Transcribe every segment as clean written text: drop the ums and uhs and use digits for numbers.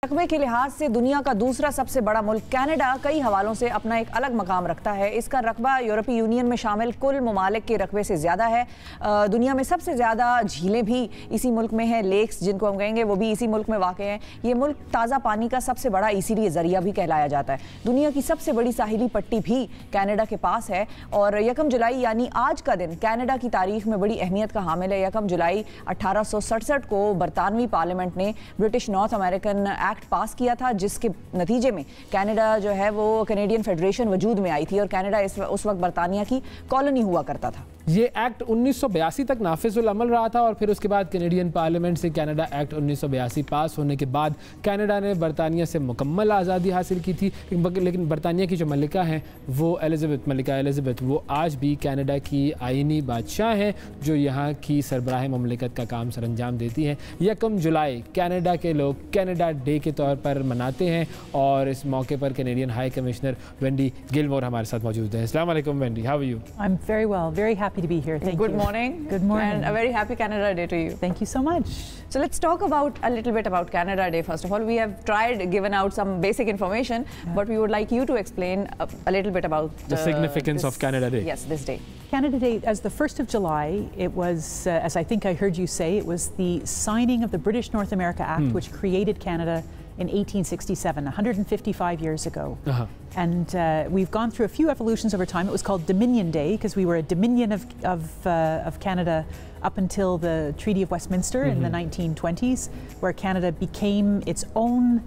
रकबे के लिहाज से दुनिया का दूसरा सबसे बड़ा मुल्क कनाडा कई हवालों से अपना एक अलग मकाम रखता है। इसका रकबा यूरोपीय यूनियन में शामिल कुल ममालिक के रकबे से ज़्यादा है। दुनिया में सबसे ज़्यादा झीलें भी इसी मुल्क में हैं, लेक्स जिनको हम कहेंगे वो भी इसी मुल्क में वाक़ हैं। ये मुल्क ताज़ा पानी का सबसे बड़ा इसीलिए ज़रिया भी कहलाया जाता है। दुनिया की सबसे बड़ी साहिली पट्टी भी कनाडा के पास है और 1 जुलाई यानी आज का दिन कनाडा की तारीख में बड़ी अहमियत का हामिल है। 1 जुलाई 1867 को बरतानवी पार्लियामेंट ने ब्रिटिश नॉर्थ अमेरिकन एक्ट पास किया था, जिसके नतीजे में कनाडा जो है वो कैनेडियन फेडरेशन वजूद में आई थी और कनाडा उस वक्त बरतानिया की कॉलोनी हुआ करता था। ये एक्ट 1982 तक नाफिजुल अमल रहा था और फिर उसके बाद कैनेडियन पार्लियामेंट से कनाडा एक्ट 1982 पास होने के बाद कनाडा ने बरतानिया से मुकम्मल आज़ादी हासिल की थी। लेकिन बरतानिया की जो मलिका हैं वो मलिका एलिज़ाबेथ वो आज भी कनाडा की आइनी बादशाह हैं जो यहाँ की सरबराह ममलिकत का काम सरअंजाम देती हैं। 1 जुलाई कनाडा के लोग कनाडा डे के तौर पर मनाते हैं और इस मौके पर Canadian high commissioner Wendy Gilmour हमारे साथ मौजूद हैं। अस्सलाम वालेकुम वेंडी, how are you? I am very well, very happy to be here. Thank Good you. morning. Good morning. And a very happy Canada Day to you. Thank you so much. So let's talk about a little bit about Canada Day. First of all, we have given out some basic information, but we would like you to explain a little bit about the significance of Canada Day. Yes, this day. Canada Day, as the 1st of July, it was, as I think I heard you say, it was the signing of the British North America Act, which created Canada in 1867, 155 years ago. And we've gone through a few evolutions over time. It was called Dominion Day because we were a dominion of Canada up until the Treaty of Westminster in the 1920s, where Canada became its own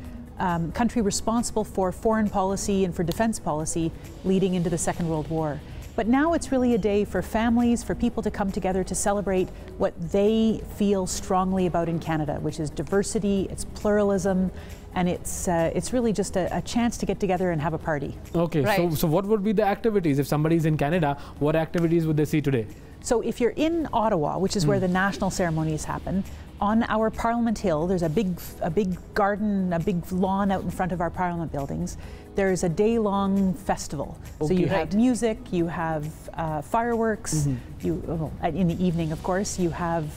country responsible for foreign policy and for defense policy leading into the Second World War. But now it's really a day for families, for people to come together to celebrate what they feel strongly about in Canada, which is diversity, it's pluralism, and it's really just a chance to get together and have a party. Okay, right. So what would be the activities? If somebody's in Canada, what activities would they see today? So if you're in Ottawa, which is where the national ceremonies happen, on our Parliament Hill, there's a big garden, a big lawn out in front of our Parliament buildings. There's a day-long festival. Okay. So you have music, you have fireworks, in the evening, of course, you have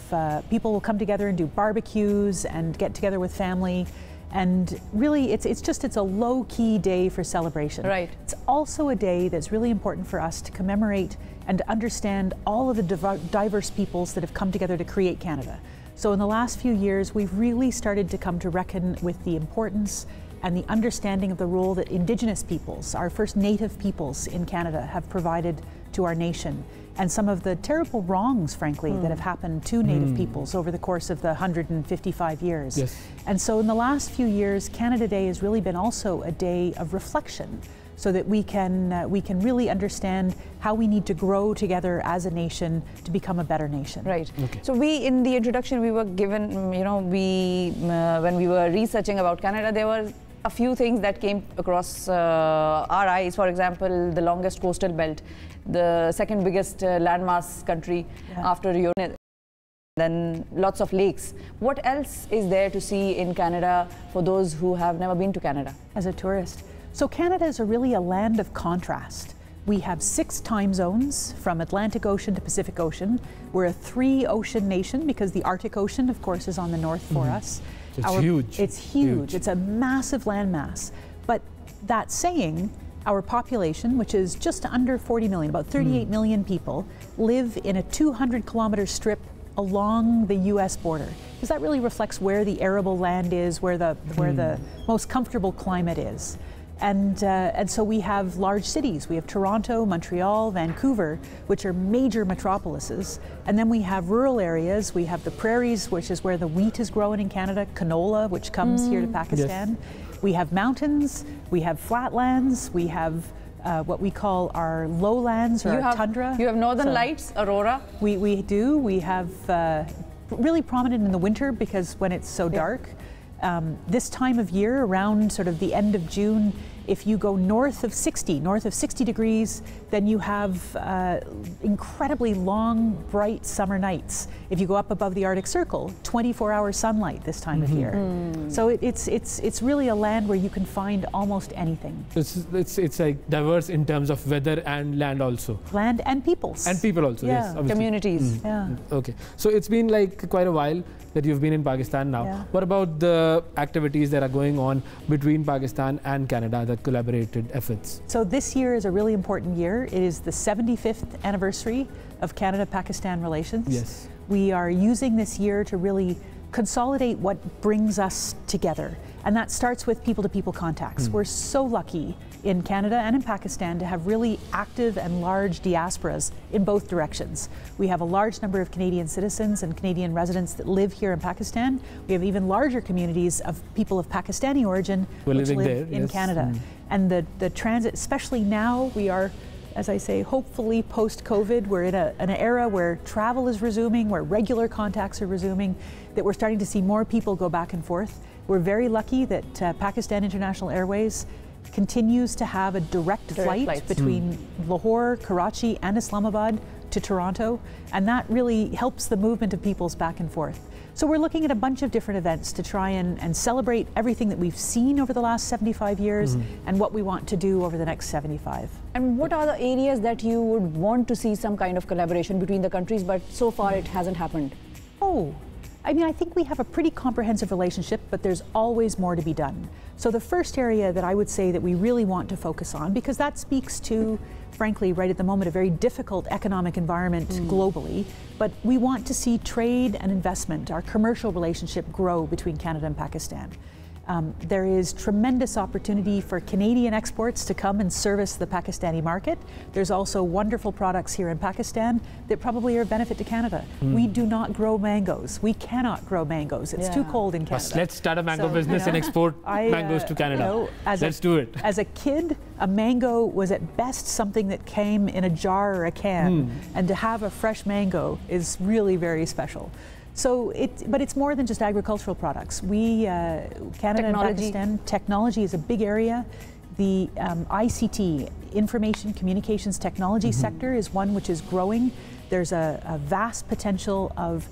people will come together and do barbecues and get together with family. And really, it's a low-key day for celebration. Right. It's also a day that's really important for us to commemorate and to understand all of the diverse peoples that have come together to create Canada. So in the last few years, we've really started to come to reckon with the importance and the understanding of the role that Indigenous peoples, our first native peoples in Canada, have provided to our nation, and some of the terrible wrongs, frankly, that have happened to Native peoples over the course of the 155 years. Yes. And so in the last few years, Canada Day has really been also a day of reflection, so that we can really understand how we need to grow together as a nation to become a better nation. Right. Okay. So in the introduction we were given, when we were researching about Canada, there were a few things that came across our eyes. For example, the longest coastal belt, the second biggest landmass country after Europe, then lots of lakes. What else is there to see in Canada for those who have never been to Canada? As a tourist. So Canada is really a land of contrast. We have 6 time zones from Atlantic Ocean to Pacific Ocean. We're a 3-ocean nation because the Arctic Ocean, of course, is on the north for us. It's huge. It's huge. It's a massive landmass. But that saying, our population, which is just under 40 million, about 38 million people, live in a 200-kilometer strip along the U.S. border. Because that really reflects where the arable land is, where the most comfortable climate is. And so we have large cities. We have Toronto, Montreal, Vancouver, which are major metropolises. And then we have rural areas. We have the prairies, which is where the wheat is grown in Canada, canola, which comes here to Pakistan. Yes. We have mountains, we have flatlands, we have what we call our lowlands or tundra. You have northern lights, aurora. We do. We have really prominent in the winter because when it's so dark. This time of year, around sort of the end of June, If you go north of 60 degrees, then you have incredibly long, bright summer nights. If you go up above the Arctic Circle, 24-hour sunlight this time of year. So it's really a land where you can find almost anything. It's like diverse in terms of weather and land also. Land and peoples. And people also, Yeah. yes. Obviously. Communities. Yeah. Okay, so it's been like quite a while that you've been in Pakistan now. Yeah. What about the activities that are going on between Pakistan and Canada, that collaborated efforts? So this year is a really important year. It is the 75th anniversary of Canada-Pakistan relations. Yes. We are using this year to really consolidate what brings us together. And that starts with people-to-people contacts. We're so lucky in Canada and in Pakistan to have really active and large diasporas in both directions. We have a large number of Canadian citizens and Canadian residents that live here in Pakistan. We have even larger communities of people of Pakistani origin which live there, in yes. Canada. And the transit, especially now, we are, as I say, hopefully post-COVID, we're in an era where travel is resuming, where regular contacts are resuming, that we're starting to see more people go back and forth. We're very lucky that Pakistan International Airways continues to have a direct flight flights. between Lahore, Karachi and Islamabad to Toronto, and that really helps the movement of peoples back and forth. So we're looking at a bunch of different events to try and celebrate everything that we've seen over the last 75 years and what we want to do over the next 75. And what are the areas that you would want to see some kind of collaboration between the countries, but so far it hasn't happened? Oh, I mean, I think we have a pretty comprehensive relationship, but there's always more to be done. So the first area that I would say that we really want to focus on, because that speaks to, frankly, right at the moment, a very difficult economic environment globally, but we want to see trade and investment, our commercial relationship, grow between Canada and Pakistan. There is tremendous opportunity for Canadian exports to come and service the Pakistani market. There's also wonderful products here in Pakistan that probably are a benefit to Canada. We do not grow mangoes. We cannot grow mangoes. It's too cold in Canada. Let's start a mango business and export mangoes to Canada. Let's do it. As a kid, a mango was at best something that came in a jar or a can, and to have a fresh mango is really very special. So, but it's more than just agricultural products. Canada and Pakistan, technology is a big area. The ICT, information communications technology sector, is one which is growing. There's a vast potential of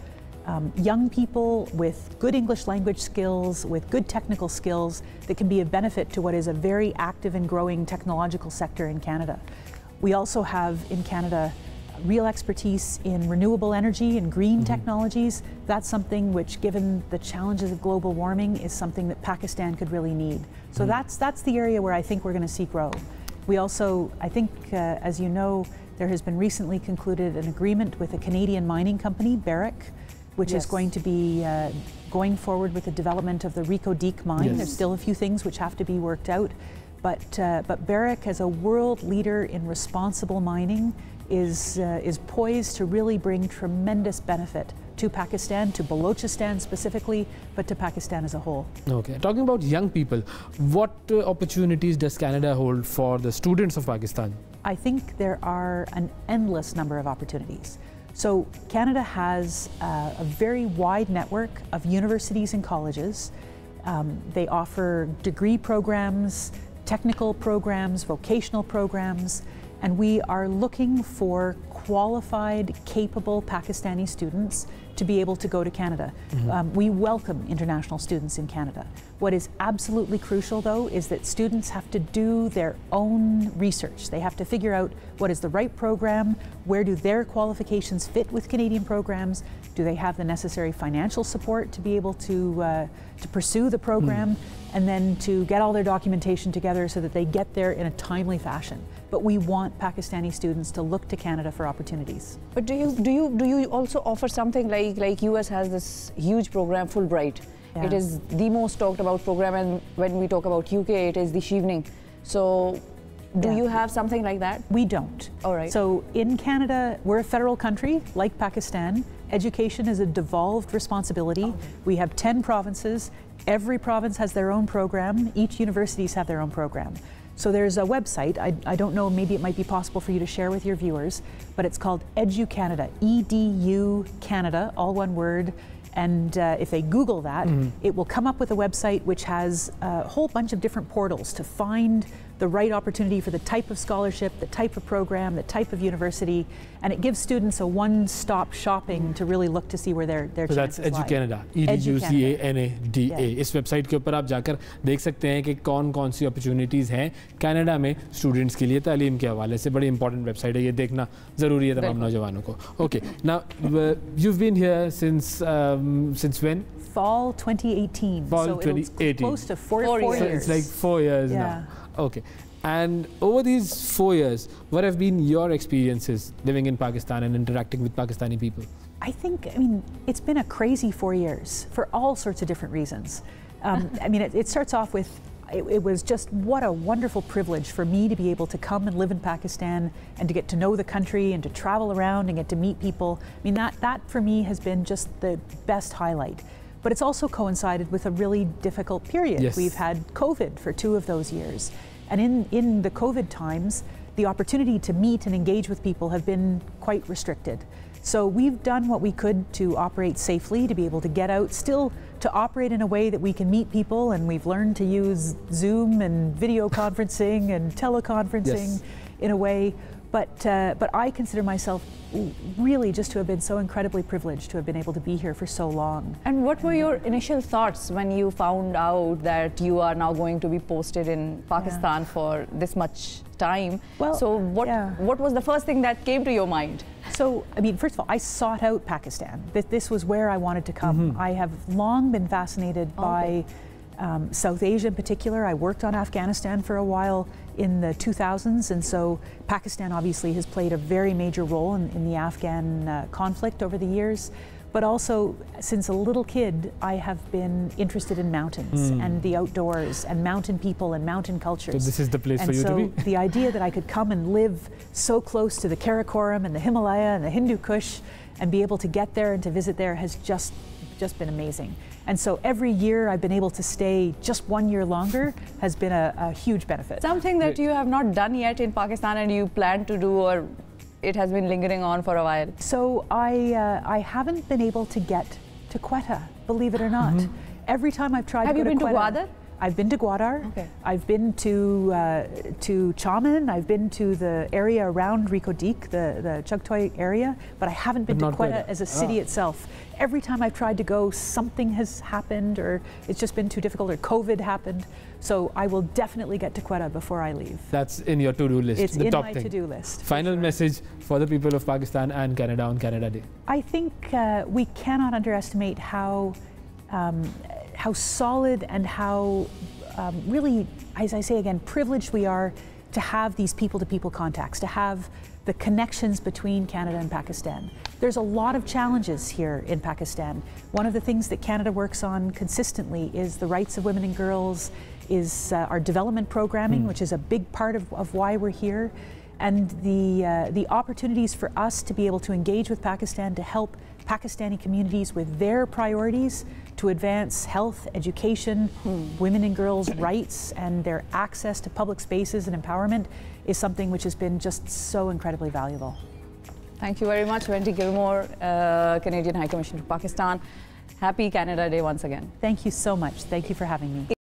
young people with good English language skills, with good technical skills that can be a benefit to what is a very active and growing technological sector in Canada. We also have in Canada real expertise in renewable energy and green technologies. That's something which, given the challenges of global warming, is something that Pakistan could really need. So that's the area where I think we're going to see grow. We also, I think, as you know, there has been recently concluded an agreement with a Canadian mining company, Barrick, which is going to be going forward with the development of the Reko Diq mine. There's still a few things which have to be worked out, but Barrick, as a world leader in responsible mining, is poised to really bring tremendous benefit to Pakistan, to Balochistan specifically, but to Pakistan as a whole. Okay, talking about young people, what opportunities does Canada hold for the students of Pakistan? I think there are an endless number of opportunities. So Canada has a very wide network of universities and colleges. They offer degree programs, technical programs, vocational programs, and we are looking for qualified, capable Pakistani students to be able to go to Canada. We welcome international students in Canada. What is absolutely crucial, though, is that students have to do their own research. They have to figure out what is the right program, where do their qualifications fit with Canadian programs, do they have the necessary financial support to be able to pursue the program, and then to get all their documentation together so that they get there in a timely fashion. But we want Pakistani students to look to Canada for opportunities. But do you also offer something like US has this huge program, Fulbright? Yeah. It is the most talked about program, and when we talk about UK, it is the Shevening. So do you have something like that? We don't. All right. So in Canada, we're a federal country, like Pakistan. Education is a devolved responsibility. We have 10 provinces. Every province has their own program. Each universities have their own program. So there's a website, I don't know, maybe it might be possible for you to share with your viewers, but it's called Edu Canada, EDU Canada, all one word. And if they Google that, it will come up with a website which has a whole bunch of different portals to find the right opportunity for the type of scholarship, the type of program, the type of university, and it gives students a one-stop shopping to really look to see where their so that's EduCanada, EduCanada. इस website के ऊपर आप जाकर देख सकते हैं कि कौन-कौन सी अपॉर्चुनिटीज़ हैं कनाडा में स्टूडेंट्स के लिए तालीम के हवाले से. बड़ी इंपॉर्टेंट वेबसाइट है, ये देखना ज़रूरी है तमाम नौजवानों को. Okay, now you've been here since when? Fall 2018. Fall so 2018. Close to four years. So it's like 4 years now. Okay. And over these 4 years, what have been your experiences living in Pakistan and interacting with Pakistani people? I mean, it's been a crazy 4 years for all sorts of different reasons. I mean, it starts off with, it was just what a wonderful privilege for me to be able to come and live in Pakistan and to get to know the country and to travel around and get to meet people. I mean, that for me has been just the best highlight. But it's also coincided with a really difficult period. Yes. We've had COVID for 2 of those years. And in the COVID times, the opportunity to meet and engage with people have been quite restricted. So we've done what we could to operate safely, to be able to get out, still to operate in a way that we can meet people, and we've learned to use Zoom and video conferencing and teleconferencing in a way. But I consider myself really just to have been so incredibly privileged to have been able to be here for so long. And what were your initial thoughts when you found out that you are now going to be posted in Pakistan for this much time? Well, so what was the first thing that came to your mind? So, I mean, first of all, I sought out Pakistan. This was where I wanted to come. I have long been fascinated by South Asia in particular. I worked on Afghanistan for a while in the 2000s, and so Pakistan obviously has played a very major role in the Afghan conflict over the years. But also, since a little kid, I have been interested in mountains and the outdoors and mountain people and mountain cultures. So this is the place for you to be? And so the idea that I could come and live so close to the Karakoram and the Himalaya and the Hindu Kush and be able to get there and to visit there has just been amazing. And so every year I've been able to stay just 1 year longer has been a huge benefit. Something that you have not done yet in Pakistan and you plan to do, or it has been lingering on for a while? So I haven't been able to get to Quetta, believe it or not. Every time I've tried to go to Quetta. Have you been to Gwadar? I've been to Gwadar. Okay. I've been to Chaman. I've been to the area around Rikodik, the Chugtoy area, but I haven't been to Quetta as a city itself. Every time I've tried to go, something has happened, or it's just been too difficult, or COVID happened. So I will definitely get to Quetta before I leave. That's in your to-do list. It's the in top my thing. to-do list. Final message for the people of Pakistan and Canada on Canada Day. I think we cannot underestimate how solid and how really, as I say again, privileged we are to have these people-to-people contacts, to have the connections between Canada and Pakistan. There's a lot of challenges here in Pakistan. One of the things that Canada works on consistently is the rights of women and girls, is our development programming, which is a big part of why we're here, and the opportunities for us to be able to engage with Pakistan to help Pakistani communities with their priorities to advance health, education, women and girls' rights, and their access to public spaces and empowerment is something which has been just so incredibly valuable. Thank you very much, Wendy Gilmour, Canadian High Commissioner to Pakistan. Happy Canada Day once again. Thank you so much. Thank you for having me.